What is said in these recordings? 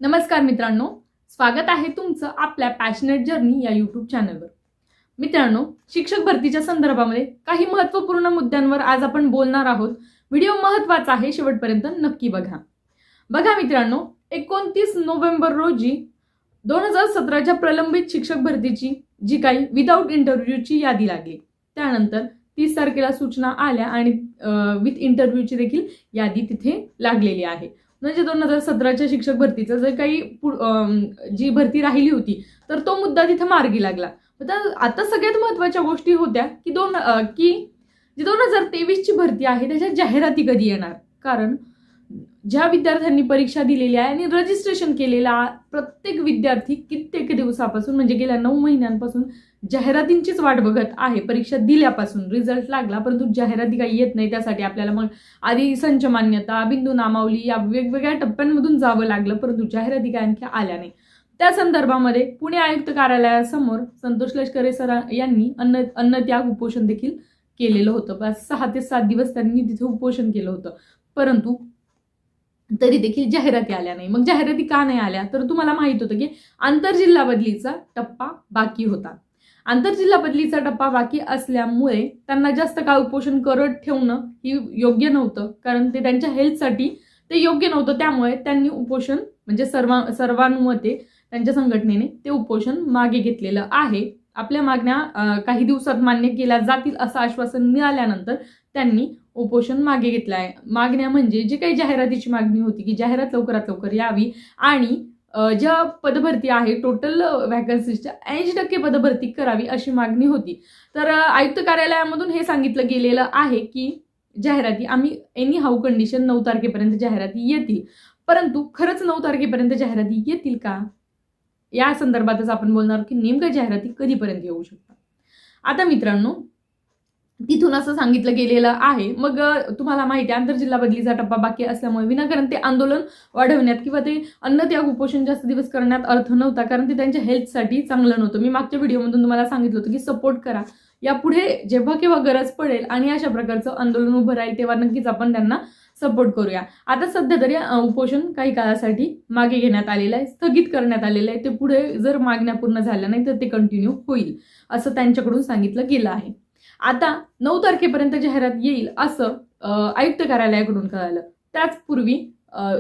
नमस्कार मित्रांनो, स्वागत आहे तुमचं आपल्या पॅशनेट जर्नी या यूट्यूब चॅनलवर। मित्रांनो, शिक्षक भरतीच्या संदर्भामध्ये काही महत्त्वपूर्ण मुद्द्यांवर आज आपण बोलणार आहोत। व्हिडिओ महत्त्वाचा आहे, शेवटपर्यंत नक्की बघा। बघा मित्रांनो, 29 नोव्हेंबर रोजी 2017च्या प्रलंबित शिक्षक भरतीची जी काही विदाउट इंटरव्ह्यूची यादी लागली। त्यानंतर 30 तारखेला सूचना आल्या आणि विथ इंटरव्ह्यूची देखील यादी तिथे लागलेली आहे। म्हणजे 2017च्या शिक्षक भरतीचं जे काही जी भरती राहिली होती तर तो मुद्दा तिथे मार्गी लागला। आता सगळ्यात महत्त्वाच्या गोष्टी होत्या की जी 2023ची भरती आहे त्याच्या जाहिराती कधी येणार। कारण ज्या विद्यार्थ्यांनी परीक्षा दिलेली आहे आणि रजिस्ट्रेशन केलेला प्रत्येक विद्यार्थी कित्येक दिवसापासून म्हणजे गेल्या 9 महिन्यांपासून जाहिरातींचीच वाट बघत आहे। परीक्षा दिल्यापासून रिझल्ट लागला परंतु जाहिराती काही येत नाही। त्यासाठी आपल्याला मग आधी संच मान्यता, बिंदू नामावली या वेगवेगळ्या टप्प्यांमधून जावं लागलं, परंतु जाहिराती काय आणखी आल्या नाही। त्या संदर्भामध्ये पुणे आयुक्त कार्यालयासमोर संतोष लष्करे सर यांनी अन्नत्याग उपोषण देखील केलेलं होतं। बस 6 ते 7 दिवस त्यांनी तिथे उपोषण केलं होतं, परंतु तरी देखील जाहिराती आल्या नाही। मग जाहिराती का नाही आल्या तर तुम्हाला माहित होतं की आंतरजिल्हा बदलीचा टप्पा बाकी होता। आंतरजिल्हा बदलीचा टप्पा बाकी असल्यामुळे त्यांना जास्त काळ उपोषण करत ठेवणं ही योग्य नव्हतं, कारण ते त्यांच्या हेल्थसाठी ते योग्य नव्हतं। त्यामुळे त्यांनी उपोषण म्हणजे सर्वानुमते त्यांच्या संघटनेने ते उपोषण मागे घेतलेलं आहे। आपल्या मागण्या काही दिवसात मान्य केल्या जातील असं आश्वासन मिळाल्यानंतर त्यांनी उपोषण मागे घेतलं आहे। मागण्या म्हणजे जी काही जाहिरातीची मागणी होती की जाहिरात लवकरात लवकर यावी आणि ज्या पदभरती आहे टोटल वॅकन्सीच्या 80% पदभरती करावी अशी मागणी होती। तर आयुक्त कार्यालयामधून हे सांगितलं गेलेलं आहे की जाहिराती आम्ही एनी हाऊ कंडिशन 9 तारखेपर्यंत जाहिराती येतील, परंतु खरंच 9 तारखेपर्यंत जाहिराती येतील का या संदर्भातच आपण बोलणार की नेमकं जाहिराती कधीपर्यंत येऊ शकतात। आता मित्रांनो, तिथून असं सांगितलं गेलेलं आहे। मग तुम्हाला माहिती आहे आंतरजिल्हा बदलीचा टप्पा बाकी असल्यामुळे विनाकारण ते आंदोलन वाढवण्यात किंवा ते अन्नत्याग उपोषण जास्त दिवस करण्यात अर्थ नव्हता, कारण ते त्यांच्या हेल्थसाठी चांगलं नव्हतं। मी मागच्या व्हिडिओमधून तुम्हाला सांगितलं होतं की सपोर्ट करा, यापुढे जेव्हा केव्हा गरज पडेल आणि अशा प्रकारचं आंदोलन उभं राहील तेव्हा नक्कीच आपण त्यांना सपोर्ट करूया। आता सध्या तरी उपोषण काही काळासाठी मागे घेण्यात आलेलं आहे, स्थगित करण्यात आलेलं आहे। ते पुढे जर मागण्या पूर्ण झाल्या नाही तर ते कंटिन्यू होईल असं त्यांच्याकडून सांगितलं गेलं आहे। आता 9 तारखेपर्यंत जाहिरात येईल असं आयुक्त कार्यालयाकडून कळालं। त्याचपूर्वी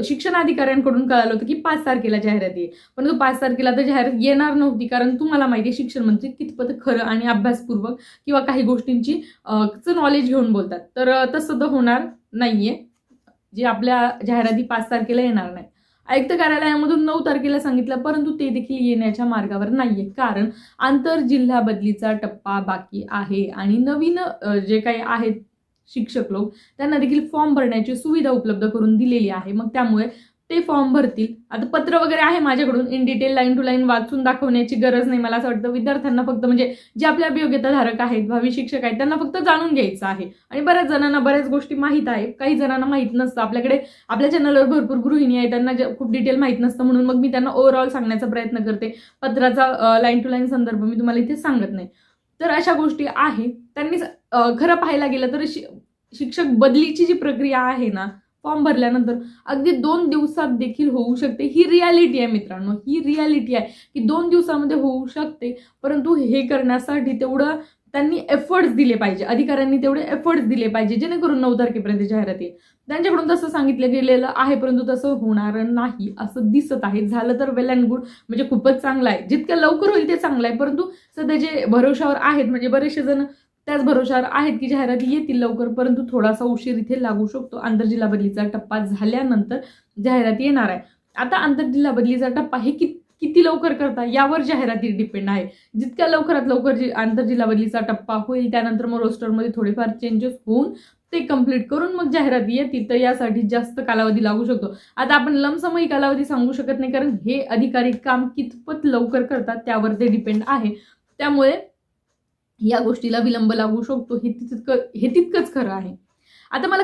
शिक्षण अधिकाऱ्यांकडून कळालं होतं की 5 तारखेला जाहिरात येईल, परंतु 5 तारखेला तर जाहिरात येणार नव्हती, कारण तुम्हाला माहिती आहे शिक्षण मंत्री कितपत खरं आणि अभ्यासपूर्वक किंवा काही गोष्टींची नॉलेज घेऊन बोलतात। तर तसं तर होणार नाहीये, जे आपल्या जाहिराती 5 तारखेला येणार नाही। आयुक्त कार्यालयामधून 9 तारखेला सांगितलं, परंतु ते देखील येण्याच्या मार्गावर नाहीये, कारण आंतरजिल्हा बदलीचा टप्पा बाकी आहे आणि नवीन जे काही आहेत शिक्षक लोक त्यांना देखील फॉर्म भरण्याची सुविधा उपलब्ध करून दिलेली आहे। मग त्यामुळे ते फॉर्म भरतील। आता पत्र वगैरे आहे माझ्याकडून in detail line to line वाचून दाखवण्याची गरज नाही। मला असं वाटतं विद्यार्थ्यांना फक्त म्हणजे जे आपल्या अभियोग्यताधारक आहेत, भावी शिक्षक आहेत, त्यांना फक्त जाणून घ्यायचं आहे। आणि बऱ्याच जणांना बऱ्याच गोष्टी माहीत आहे, काही जणांना माहीत नसतं। आपल्या चॅनलवर भरपूर गृहिणी आहेत, त्यांना खूप डिटेल माहीत नसतं, म्हणून मग मी त्यांना ओव्हरऑल सांगण्याचा प्रयत्न करते। पत्राचा लाईन टू लाईन संदर्भ मी तुम्हाला इथे सांगत नाही। तर अशा गोष्टी आहे। त्यांनी खरं पाहायला गेलं तर शिक्षक बदलीची जी प्रक्रिया आहे ना, फॉर्म भरल्यानंतर अगदी 2 दिवसात देखील होऊ शकते। ही रियालिटी आहे मित्रांनो, ही रियालिटी आहे की 2 दिवसामध्ये होऊ शकते, परंतु हे करण्यासाठी तेवढं त्यांनी एफर्ट्स दिले पाहिजे, अधिकाऱ्यांनी तेवढे एफर्ट्स दिले पाहिजे जेणेकरून 9 तारखेपर्यंत जाहिरात येईल। त्यांच्याकडून तसं सांगितलं गेलेलं आहे, परंतु तसं होणार नाही असं दिसत आहे। झालं तर वेल अँड गुड, म्हणजे खूपच चांगलं आहे, जितकं लवकर होईल ते चांगलं आहे। परंतु सध्या जे भरोशावर आहेत म्हणजे बरेचसे जण त्याच भरोशावर आहेत की जाहिराती येतील लवकर, परंतु थोडासा उशीर इथे लागू शकतो। आंतरजिल्हा बदलीचा टप्पा झाल्यानंतर जाहिराती येणार आहे। आता आंतरजिल्हा बदलीचा टप्पा हे किती लवकर करता यावर जाहिराती डिपेंड आहे। जितक्या लवकरात लवकर आंतरजिल्हा बदलीचा टप्पा होईल त्यानंतर मग रोस्टरमध्ये थोडेफार चेंजेस होऊन ते कंप्लीट करून मग जाहिराती येतील, तर यासाठी जास्त कालावधी लागू शकतो। आता आपण लमसमही कालावधी सांगू शकत नाही, कारण हे अधिकारी काम कितपत लवकर करतात त्यावर ते डिपेंड आहे। त्यामुळे या गोष्टीला विलंब लागू शकतो, हे तितकंच खरं आहे। आता मला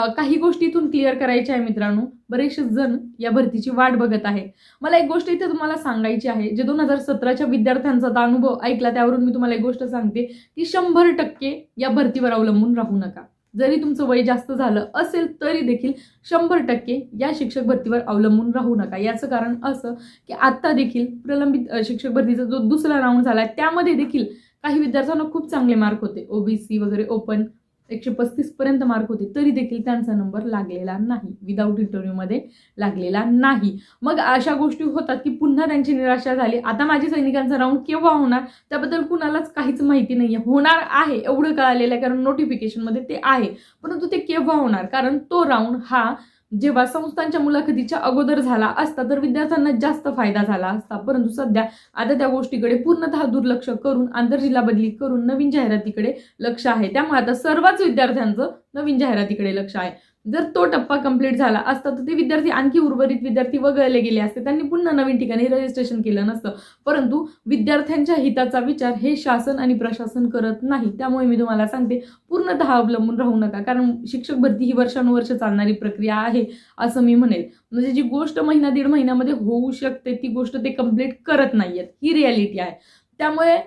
काही गोष्टी इथून क्लिअर करायच्या आहे मित्रांनो। बरेचसे जण या भरतीची वाट बघत आहे। मला एक गोष्ट इथे तुम्हाला सांगायची आहे, जे 2017च्या विद्यार्थ्यांचा अनुभव ऐकला त्यावरून मी तुम्हाला एक गोष्ट सांगते की 100% या भरतीवर अवलंबून राहू नका। जरी तुमचं वय जास्त झालं असेल तरी देखील 100% या शिक्षक भरतीवर अवलंबून राहू नका. याचं कारण असं की आता देखील प्रलंबित शिक्षक भरतीचा जो दुसरा राऊंड झाला त्यामध्ये देखील काही विद्यार्थ्यांना खूप चांगले मार्क होते, ओबीसी वगैरे ओपन 135 पर्यंत मार्क होते, तरी देखील त्यांचा नंबर लागलेला नाही, विदाऊट इंटरव्ह्यूमध्ये लागलेला नाही. मग अशा गोष्टी होतात की पुन्हा त्यांची निराशा झाली. आता माझी सैनिकांचा राऊंड केव्हा होणार त्याबद्दल कुणालाच काहीच माहिती नाही आहे. होणार आहे एवढं कळालेलं आहे, कारण नोटिफिकेशनमध्ये ते आहे, परंतु ते केव्हा होणार, कारण तो राऊंड हा जेव्हा संस्थांच्या मुलाखतीच्या अगोदर झाला असता तर विद्यार्थ्यांना जास्त फायदा झाला असता. परंतु सध्या आता त्या गोष्टीकडे पूर्णतः दुर्लक्ष करून आंतरजिल्हा बदली करून नवीन जाहिरातीकडे लक्ष आहे. त्यामुळे आता सर्वच विद्यार्थ्यांचं नवीन जाहिरातीकडे लक्ष आहे. जर तो टप्पा कंप्लीट झाला असता तर ते विद्यार्थी आणखी उर्वरित विद्यार्थी वगळले गेले असते, त्यांनी पुन्हा नवीन ठिकाणी रजिस्ट्रेशन केलं नसतं. परंतु विद्यार्थ्यांच्या हिताचा विचार हे शासन आणि प्रशासन करत नाही. त्यामुळे मी तुम्हाला सांगते, पूर्णतः अवलंबून राहू नका, कारण शिक्षक भरती ही वर्षानुवर्ष चालणारी प्रक्रिया आहे असं मी म्हणेल. म्हणजे जी गोष्ट महिना दीड महिन्यामध्ये होऊ शकते ती गोष्ट ते कंप्लीट करत नाहीयेत, ही रियालिटी आहे. त्यामुळे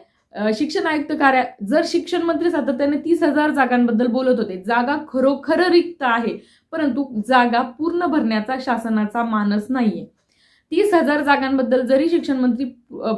शिक्षण आयुक्त कार्य, जर शिक्षण मंत्री सातत्याने 30,000 जागांबद्दल बोलत होते, जागा खरोखर रिक्त आहे, परंतु जागा पूर्ण भरण्याचा शासनाचा मानस नाहीये. 30,000 जागांबद्दल जरी शिक्षण मंत्री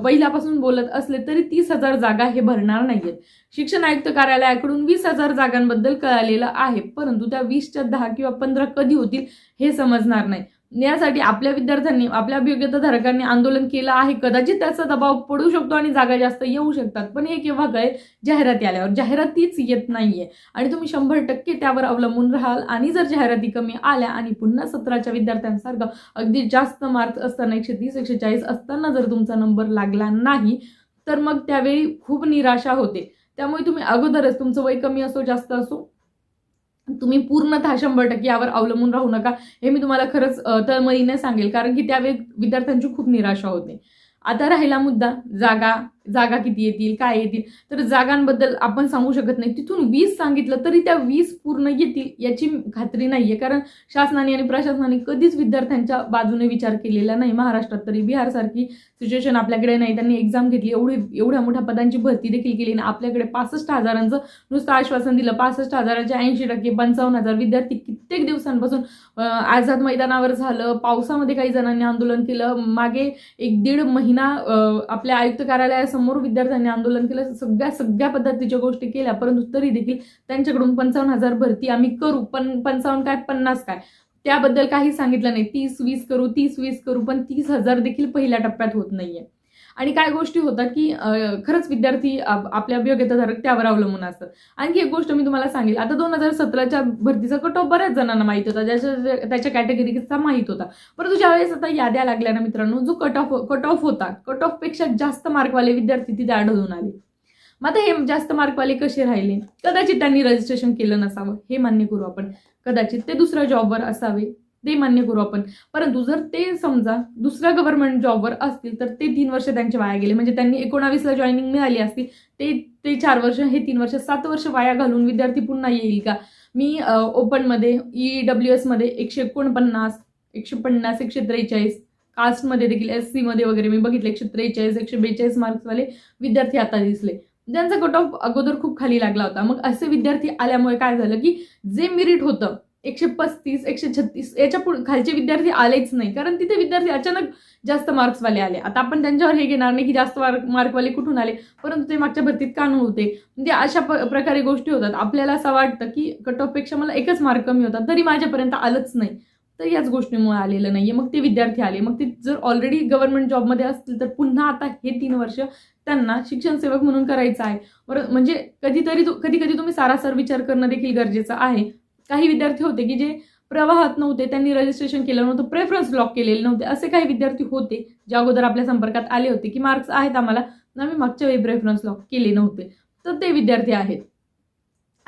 पहिल्यापासून बोलत असले तरी 30,000 जागा हे भरणार नाहीयेत. शिक्षण आयुक्त कार्यालयाकडून 20,000 जागांबद्दल कळालेलं आहे, परंतु त्या 20च्या 10 किंवा 15 कधी होतील हे समजणार नाही. यासाठी आपल्या विद्यार्थ्यांनी, आपल्या अभियोग्यताधारकांनी आंदोलन केलं आहे. कदाचित त्याचा दबाव पडू शकतो आणि जागा जास्त येऊ शकतात, पण हे केव्हा कळेल, जाहिराती आल्यावर. जाहिरातीच येत नाहीये आणि तुम्ही 100% त्यावर अवलंबून राहाल. आणि जर जाहिराती कमी आल्या आणि पुन्हा 17च्या विद्यार्थ्यांसारखं अगदी जास्त मार्क्स असताना 130 140 असताना जर तुमचा नंबर लागला नाही तर मग त्यावेळी खूप निराशा होते. त्यामुळे तुम्ही अगोदरच, तुमचं वय कमी असो जास्त असो, तुम्ही पूर्णतः 100% यावर अवलंबून राहू नका. हे मी तुम्हाला खरंच तळमळीने सांगेल, कारण की त्यावेळी विद्यार्थ्यांची खूप निराशा होते. आता राहिला मुद्दा जागा किती येतील, काय येतील, तर जागांबद्दल आपण सांगू शकत नाही. तिथून 20 सांगितलं तरी त्या 20 पूर्ण येतील याची खात्री नाहीये, कारण शासनाने आणि प्रशासनाने कधीच विद्यार्थ्यांच्या बाजूने विचार केलेला नाही. महाराष्ट्रात तरी बिहारसारखी सिच्युएशन आपल्याकडे नाही. त्यांनी एक्झाम घेतली, एवढ्या मोठ्या पदांची भरती देखील केली ना. आपल्याकडे 65,000चं नुसतं आश्वासन दिलं. 65,000च्या 80%, 55,000 विद्यार्थी कित्येक दिवसांपासून आझाद मैदानावर झालं. पावसामध्ये काही जणांनी आंदोलन केलं. मागे 1-1.5 महिना आपल्या आयुक्त कार्यालयासमोर विद्यार्थ्यांनी आंदोलन केलं. सगळ्या पद्धतीच्या गोष्टी केल्या, परंतु तरी देखील त्यांच्याकडून 55,000 भरती आम्ही करू, पण 55 काय 50 काय त्याबद्दल काही सांगितलं नाही. 30-20 करू, 30-20 करू, पण 30,000 देखील पहिल्या टप्प्यात होत नाहीये. आणि काय गोष्टी होतात की खरंच विद्यार्थी आपल्या अभियोग्यताधारक त्यावर अवलंबून असतात. आणखी एक गोष्ट मी तुम्हाला सांगेल, आता 2017च्या भरतीचा कट ऑफ बऱ्याच जणांना माहित होता, त्याच्या कॅटेगरीचा माहित होता. परंतु ज्यावेळेस आता याद्या लागल्या ना मित्रांनो, जो कट ऑफ होता, कट ऑफ पेक्षा जास्त मार्कवाले विद्यार्थी तिथे आढळून आले. मग आता हे जास्त मार्कवाले कसे राहिले? कदाचित त्यांनी रजिस्ट्रेशन केलं नसावं, हे मान्य करू आपण. कदाचित ते दुसऱ्या जॉबवर असावे, ते मान्य करू आपण. परंतु जर ते समजा दुसऱ्या गव्हर्नमेंट जॉबवर असतील तर ते 3 वर्ष त्यांचे वाया गेले. म्हणजे त्यांनी 19ला जॉईनिंग मिळाली असती, ते 4 वर्ष, हे 3 वर्ष, 7 वर्ष वाया घालून विद्यार्थी पुन्हा येईल का? मी ओपनमध्ये, EWS मध्ये 149, 150, 143, कास्टमध्ये देखील SC मध्ये वगैरे मी बघितले 143, 142 मार्क्सवाले विद्यार्थी आता दिसले. ज्यांचा कट ऑफ अगोदर खूप खाली लागला होता. मग असे विद्यार्थी आल्यामुळे काय झालं की जे मेरिट होतं 135, 136 याच्या खालचे विद्यार्थी आलेच नाही, कारण तिथे विद्यार्थी अचानक जास्त मार्क्सवाले आले. आता आपण त्यांच्यावर हे घेणार नाही की जास्त मार्कवाले कुठून आले, परंतु ते मागच्या भरतीत का नव्हते. म्हणजे अशा प्रकारे गोष्टी होतात. आपल्याला असं वाटतं की कट ऑफ पेक्षा मला 1च मार्क कमी होता तरी माझ्यापर्यंत आलंच नाही, तर याच गोष्टीमुळे आलेलं नाहीये. मग ते विद्यार्थी आले. मग ते जर ऑलरेडी गव्हर्नमेंट जॉबमध्ये असतील तर पुन्हा आता हे 3 वर्ष त्यांना शिक्षण सेवक म्हणून करायचं आहे. म्हणजे कधी तुम्ही सारासार विचार करणं देखील गरजेचं आहे. काही विद्यार्थी होते की जे प्रवाहात नव्हते, त्यांनी रजिस्ट्रेशन केलं नव्हतं, प्रेफरन्स ब्लॉक केलेले नव्हते. असे काही विद्यार्थी होते जे अगोदर आपल्या संपर्कात आले होते की मार्क्स आहेत आम्हाला, आम्ही मागच्या वेळी प्रेफरन्स ब्लॉक केले नव्हते, तर ते विद्यार्थी आहेत.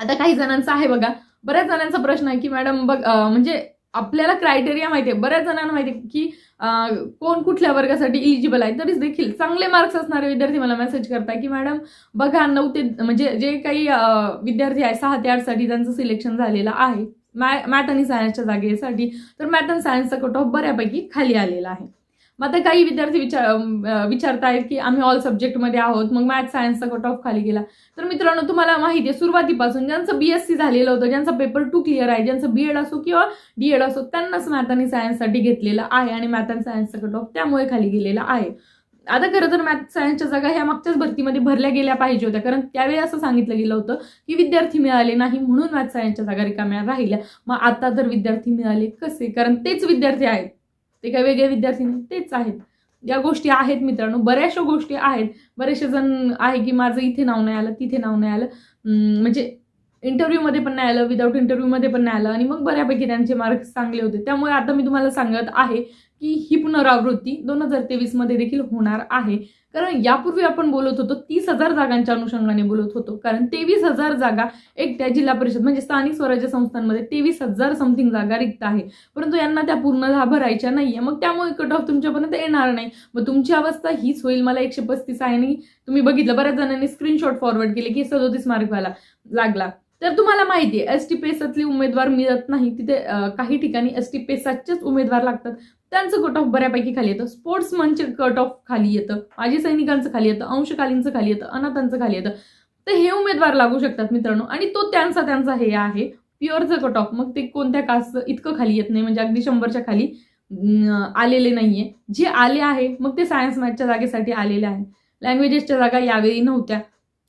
आता काही जणांचा आहे बघा, बऱ्याच जणांचा प्रश्न आहे की मॅडम म्हणजे आपल्याला क्रायटेरिया माहिती आहे, बऱ्याच जणांना माहिती आहे की कोण कुठल्या वर्गासाठी इलिजिबल आहे, तरीच देखील चांगले मार्क्स असणारे विद्यार्थी मला मेसेज करताय की मॅडम बघा 9 ते म्हणजे जे काही विद्यार्थी आहे 6 ते 8 साठी त्यांचं सिलेक्शन झालेलं आहे मॅथ आणि सायन्सच्या जागेसाठी, तर मॅथ आणि सायन्सचा कट ऑफ बऱ्यापैकी खाली आलेला आहे. मग आता काही विद्यार्थी विचारतायत की आम्ही ऑल सब्जेक्टमध्ये आहोत, मग मॅथ सायन्सचा कट ऑफ खाली गेला. तर मित्रांनो, तुम्हाला माहिती आहे सुरुवातीपासून ज्यांचं BSc झालेलं होतं, ज्यांचा पेपर 2 क्लिअर आहे, ज्यांचं BEd असो किंवा DEd असो, त्यांनाच मॅथ आणि सायन्ससाठी घेतलेलं आहे आणि मॅथ आणि सायन्सचा कट ऑफ त्यामुळे खाली गेलेला आहे. आता खरं तर मॅथ सायन्सच्या जागा ह्या मागच्याच भरतीमध्ये भरल्या गेल्या पाहिजे होत्या, कारण त्यावेळी असं सांगितलं गेलं होतं की विद्यार्थी मिळाले नाही म्हणून मॅथ सायन्सच्या जागा रिकाम्या राहिल्या. मग आता तर विद्यार्थी मिळाले कसे? कारण तेच विद्यार्थी आहेत, ते काही वेगळे विद्यार्थी नाही, तेच आहेत. या गोष्टी आहेत मित्रांनो, बऱ्याचशा गोष्टी आहेत. बरेचसे जण आहे की माझं इथे नाव नाही आलं, तिथे नाव नाही आलं, म्हणजे इंटरव्ह्यूमध्ये पण नाही आलं, विदाऊट इंटरव्ह्यूमध्ये पण नाही आलं, आणि मग बऱ्यापैकी त्यांचे मार्क्स चांगले होते. त्यामुळे आता मी तुम्हाला सांगत आहे की ही पुनरावृत्ती 2023 मध्ये देखील होणार आहे. कारण यापूर्वी आपण बोलत होतो 30,000 जागांच्या अनुषंगाने बोलत होतो, कारण 23,000 जागा एकट्या जिल्हा परिषद म्हणजे स्थानिक स्वराज्य संस्थांमध्ये 23,000 समथिंग जागा रिक्त आहे, परंतु यांना त्या पूर्ण भरायच्या नाहीये. मग त्यामुळे कट ऑफ तुमच्यापर्यंत येणार नाही. मग तुमची अवस्था हीच होईल. मला 135 आहे आणि तुम्ही बघितलं बऱ्याच जणांनी स्क्रीनशॉट फॉरवर्ड केले की 37 मार्क व्हायला लागला. तर तुम्हाला माहिती आहे ST पेसातले उमेदवार मिळत नाही, तिथे काही ठिकाणी ST पेसाचेच उमेदवार लागतात, त्यांचं कट ऑफ बऱ्यापैकी खाली येतं. स्पोर्ट्समनचे कट ऑफ खाली येतं, माजी सैनिकांचं खाली येतं, अंशकालीनचं खाली येतं, अनाथांचं खाली येतं. तर हे उमेदवार लागू शकतात मित्रांनो, आणि तो त्यांचा हे आहे प्युअरचं कट ऑफ. मग ते कोणत्या कास्टचं इतकं खाली येत नाही, म्हणजे अगदी 100च्या खाली आलेले नाहीये. जे आले आहे मग ते सायन्स मॅथच्या जागेसाठी आलेले आहे. लँग्वेजेसच्या जागा यावेळी नव्हत्या,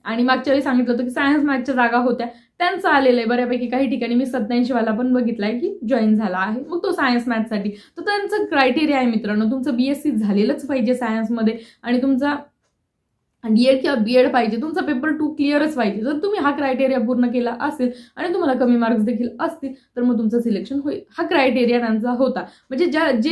आणि मागच्या वेळी सांगितलं होतं की सायन्स मॅथच्या जागा होत्या, त्यांचं आलेलं आहे बऱ्यापैकी. काही ठिकाणी मी 87 वाला पण बघितलाय की जॉईन झाला आहे, मग तो सायन्स मॅथसाठी. तर त्यांचं क्रायटेरिया आहे मित्रांनो, तुमचं BSc झालेलंच पाहिजे सायन्समध्ये, आणि तुमचा DEd किंवा BEd पाहिजे, तुमचा पेपर 2 क्लिअरच पाहिजे. जर तुम्ही हा क्रायटेरिया पूर्ण केला असेल आणि तुम्हाला कमी मार्क्स देखील असतील तर मग तुमचं सिलेक्शन होईल. हा क्रायटेरिया त्यांचा होता. म्हणजे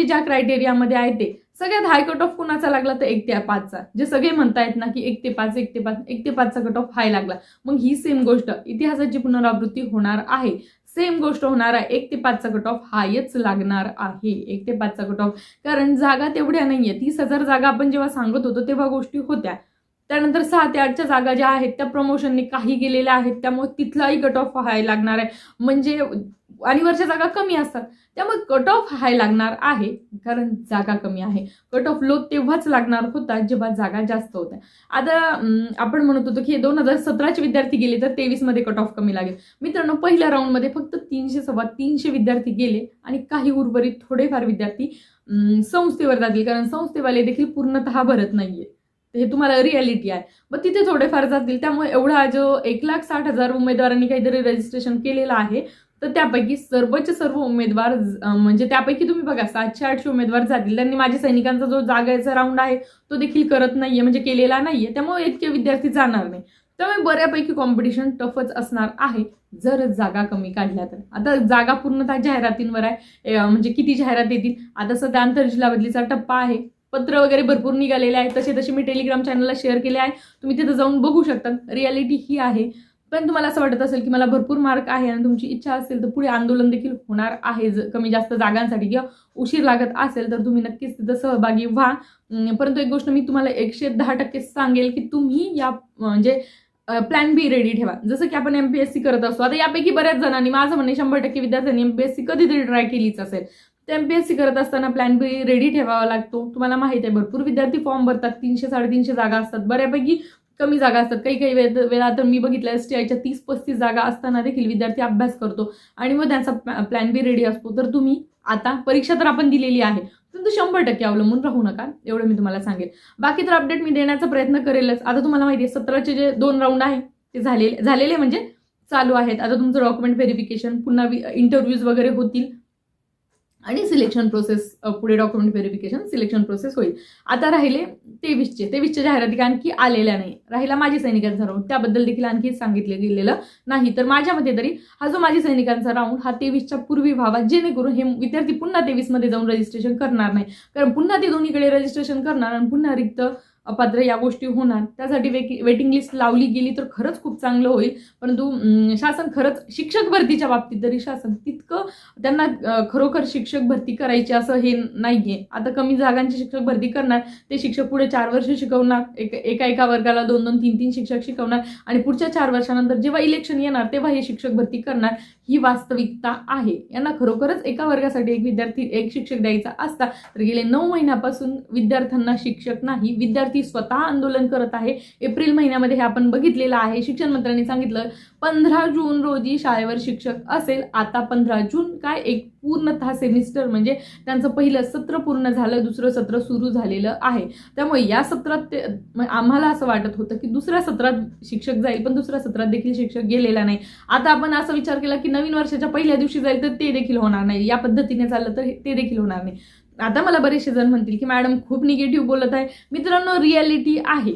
ज्या क्रायटेरियामध्ये आहे ते सगळ्यात हाय कट ऑफ कुणाचा लागला तर 1 ते 5चा. जे सगळे म्हणतायत ना की 1 ते 5 1 ते 5 1 ते 5चा कट ऑफ हाय लागला. मग ही सेम गोष्ट इतिहासाची पुनरावृत्ती होणार आहे. सेम गोष्ट होणार आहे. 1 ते 5चा कट ऑफ हायच लागणार आहे. 1 ते 5चा कट ऑफ, कारण जागा तेवढ्या नाहीये. 30,000 जागा आपण जेव्हा सांगत होतो तेव्हा गोष्टी होत्या. त्यानंतर 6 ते 8च्या जागा ज्या आहेत त्या प्रमोशनने काही गेलेल्या आहेत, त्यामुळे तिथलाही कट ऑफ हाय लागणार आहे. म्हणजे आणि वरच्या जागा कमी असतात, त्यामुळे कट ऑफ हाय लागणार आहे, कारण जागा कमी आहे. कट ऑफ लो तेव्हाच लागणार होता जेव्हा जागा जास्त होत्या. आता आपण म्हणत होतो की 2017चे विद्यार्थी गेले तर 23 मध्ये कट ऑफ कमी लागेल. मित्रांनो, पहिल्या राऊंडमध्ये फक्त 300 विद्यार्थी गेले, आणि काही उर्वरित थोडेफार विद्यार्थी संस्थेवर जातील, कारण संस्थेवाले देखील पूर्णतः भरत नाहीये. हे तुम्हाला रियालिटी आहे. मग तिथे थोडेफार जातील. त्यामुळे एवढा जो 1,60,000 उमेदवारांनी काहीतरी रजिस्ट्रेशन केलेलं आहे, तर त्यापैकी सर्वचे सर्व उमेदवार, म्हणजे त्यापैकी तुम्ही बघा 700-800 उमेदवार जातील. त्यांनी माझ्या सैनिकांचा जो जागेचा राऊंड आहे तो देखील करत नाहीये, म्हणजे केलेला नाहीये. त्यामुळे इतके विद्यार्थी जाणार नाही. त्यामुळे बऱ्यापैकी कॉम्पिटिशन टफच असणार आहे जर जागा कमी काढल्या तर. आता जागा पूर्णतः जाहिरातींवर आहे, म्हणजे किती जाहिरात येतील. आता सध्या आंतरजिल्हा बदलीचा टप्पा आहे, पत्र वगैरे भरपूर निघालेले आहेत. तसे मी टेलिग्राम चॅनलला शेअर केले आहे, तुम्ही तिथे जाऊन बघू शकता. रियालिटी ही आहे. पण तुम्हाला असं वाटत असेल की मला भरपूर मार्क आहे आणि तुमची इच्छा असेल तर पुढे आंदोलन देखील होणार आहे कमी जास्त जागांसाठी, किंवा उशीर लागत असेल तर तुम्ही नक्कीच तिथं सहभागी व्हा. परंतु एक गोष्ट मी तुम्हाला 110% सांगेल की तुम्ही या म्हणजे प्लॅन बी रेडी ठेवा. जसं की आपण MPSC करत असतो. आता यापैकी बऱ्याच जणांनी, माझं म्हणणे 100% विद्यार्थ्यांनी MPSC कधीतरी ट्राय केलीच असेल. तर MPSC करत असताना प्लॅन बी रेडी ठेवावा लागतो. तुम्हाला माहिती आहे भरपूर विद्यार्थी फॉर्म भरतात, 300-350 जागा असतात, बऱ्यापैकी कमी जागा असतात. काही वेळा तर मी बघितलं STIच्या 30-35 जागा असताना देखील विद्यार्थी अभ्यास करतो आणि मग त्यांचा प्लॅन बी रेडी असतो. तर तुम्ही आता परीक्षा तर आपण दिलेली आहे, परंतु 100% अवलंबून राहू नका, एवढं मी तुम्हाला सांगेल. बाकी तर अपडेट मी देण्याचा प्रयत्न करेलच. आता तुम्हाला माहिती आहे 17चे जे 2 राऊंड आहे ते झालेले म्हणजे चालू आहेत. आता तुमचं डॉक्युमेंट व्हेरिफिकेशन, पुन्हा इंटरव्ह्यूज वगैरे होतील आणि सिलेक्शन प्रोसेस, पुढे डॉक्युमेंट व्हेरिफिकेशन, सिलेक्शन प्रोसेस होईल. आता राहिले 23च्या जाहिराती आणखी आलेल्या नाही. राहिला माजी सैनिकांचा राऊंड, त्याबद्दल देखील आणखी सांगितलं गेलेलं नाही. तर माझ्या मते तरी हा जो माजी सैनिकांचा राऊंड हा 23च्या पूर्वी व्हावा, जेणेकरून हे विद्यार्थी पुन्हा 23 मध्ये जाऊन रजिस्ट्रेशन करणार नाही. कारण पुन्हा ते दोन्हीकडे रजिस्ट्रेशन करणार आणि पुन्हा रिक्त अपात्र या गोष्टी होणार. त्यासाठी वेटिंग लिस्ट लावली गेली तर खरंच खूप चांगलं होईल. परंतु शासन खरंच शिक्षक भरतीच्या बाबतीत तरी शासन तितकं त्यांना खरोखर शिक्षक भरती करायची असं हे नाहीये. आता कमी जागांची शिक्षक भरती करणार, ते शिक्षक पुढे 4 वर्ष शिकवणार, एका वर्गाला 2-2, 3-3 शिक्षक शिकवणार आणि पुढच्या 4 वर्षानंतर जेव्हा इलेक्शन येणार तेव्हा हे शिक्षक भरती करणार. ही वास्तविकता आहे. यांना खरोखरच एका वर्गासाठी एक विद्यार्थी एक शिक्षक द्यायचा असता तर गेले 9 महिन्यापासून विद्यार्थ्यांना शिक्षक नाही, विद्यार्थी स्वतः आंदोलन करत आहे. एप्रिल महिन्यामध्ये हे आपण बघितलेलं आहे. शिक्षण मंत्र्यांनी सांगितलं 15 जून रोजी शाळेवर शिक्षक असेल. आता 15 जून काय एक पूर्णतः सेमिस्टर म्हणजे त्यांचं पहिलं सत्र पूर्ण झालं, दुसरं सत्र सुरू झालेलं आहे. त्यामुळे या सत्रात आम्हाला असं वाटत होतं की दुसऱ्या सत्रात शिक्षक जाईल, पण दुसऱ्या सत्रात देखील शिक्षक गेलेला नाही. आता आपण असा विचार केला की नवीन वर्षाच्या पहिल्या दिवशी जाईल तर ते देखील होणार नाही. या पद्धतीने चाललं तर ते देखील होणार नाही. आता मला बरेचसे जण म्हणतील की मॅडम खूप निगेटिव्ह बोलत आहे. मित्रांनो, रियालिटी आहे.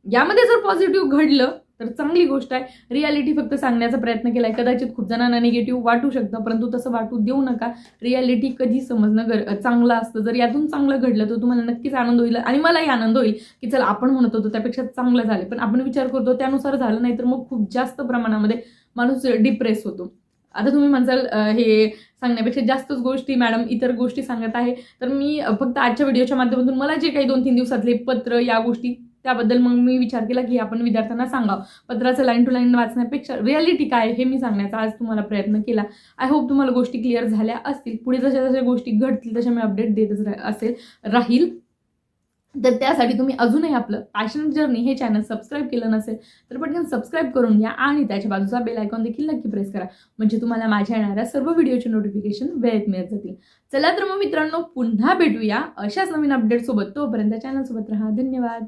यामध्ये जर पॉझिटिव्ह घडलं तर चांगली गोष्ट आहे. रियालिटी फक्त सांगण्याचा प्रयत्न केलाय. कदाचित खूप जणांना निगेटिव्ह वाटू शकतं, परंतु तसं वाटू देऊ नका. रियालिटी कधी समजणं चांगलं असतं. जर यातून चांगलं घडलं तर तुम्हाला नक्कीच आनंद होईल आणि मलाही आनंद होईल की चला आपण म्हणत होतो त्यापेक्षा चांगलं झालं. पण आपण विचार करतो त्यानुसार झालं नाही तर मग खूप जास्त प्रमाणामध्ये माणूस डिप्रेस होतो. आता तुम्ही म्हणसाल हे सांगण्यापेक्षा जास्तच गोष्टी मॅडम इतर गोष्टी सांगत आहे, तर मी फक्त आजच्या व्हिडिओच्या माध्यमातून मला जे काही 2-3 दिवसातले पत्र या गोष्टी त्याबद्दल मग मी विचार केला की आपण विद्यार्थ्यांना सांगावं. पत्राचं लाईन टू लाईन वाचण्यापेक्षा रियालिटी काय हे मी सांगण्याचा आज तुम्हाला प्रयत्न केला. आय होप तुम्हाला गोष्टी क्लिअर झाल्या असतील. पुढे जशा जशा गोष्टी घडतील तशा मी अपडेट देतच राहील. तर त्यासाठी तुम्ही अजूनही आपलं पॅशनेट जर्नी हे चॅनल सबस्क्राईब केलं नसेल तर पटकन सबस्क्राईब करून घ्या आणि त्याच्या बाजूचा बेल आयकॉन देखील नक्की प्रेस करा, म्हणजे तुम्हाला माझ्या येणाऱ्या सर्व व्हिडिओचे नोटिफिकेशन वेळेत मिळत जातील. चला तर मग मित्रांनो, पुन्हा भेटूया अशाच नवीन अपडेट सोबत. तोपर्यंत चॅनल सोबत राहा. धन्यवाद.